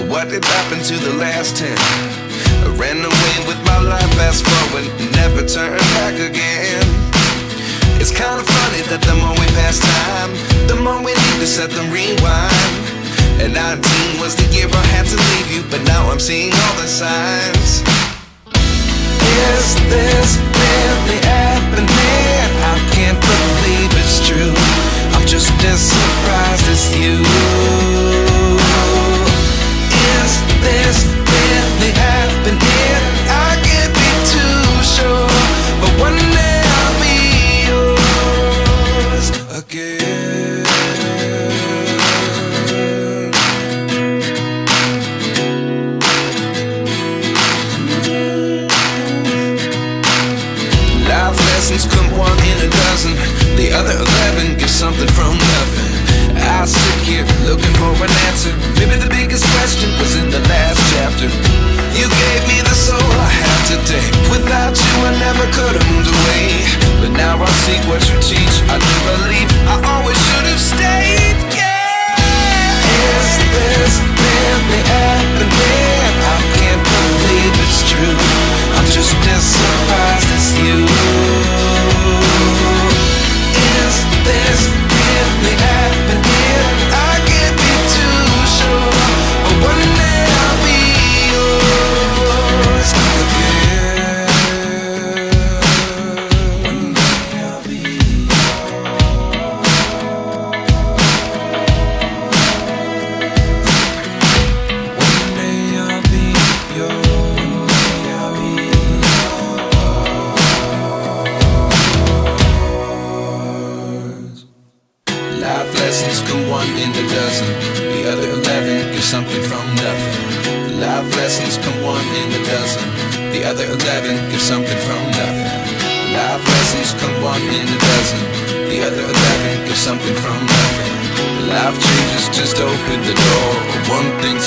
what did happen to the last 10? I ran away with my life, fast forward, never turn back again. It's kinda funny that the more we pass time, the more we need to set them rewind. And 19 was the year I had to leave you, but now I'm seeing all the signs. Is this really happening? I can't believe it's true. I'm just as surprised as you. Is this really happening? I can't be too sure, but one day I'll be yours again. Life lessons come one in a dozen. The other 11 get something from nothing. I sit here looking for an answer. Maybe the biggest question was in the last chapter. You gave me the soul I have today. Without you I never could have moved away. But now I see what you teach. I do believe I always should have stayed. Yeah. Is this really happening? I can't believe it's true. I'm just as surprised as you. Is this really happening? I can't be too sure, but one day I'll be yours again. One day I'll be yours. One day I'll be yours. I'll be yours. Life lessons come one in a dozen. The other 11 get something from nothing. Life lessons come one in a dozen. The other 11 get something from nothing. Life lessons come one in a dozen. The other 11 get something from nothing. Life changes just open the door. One thing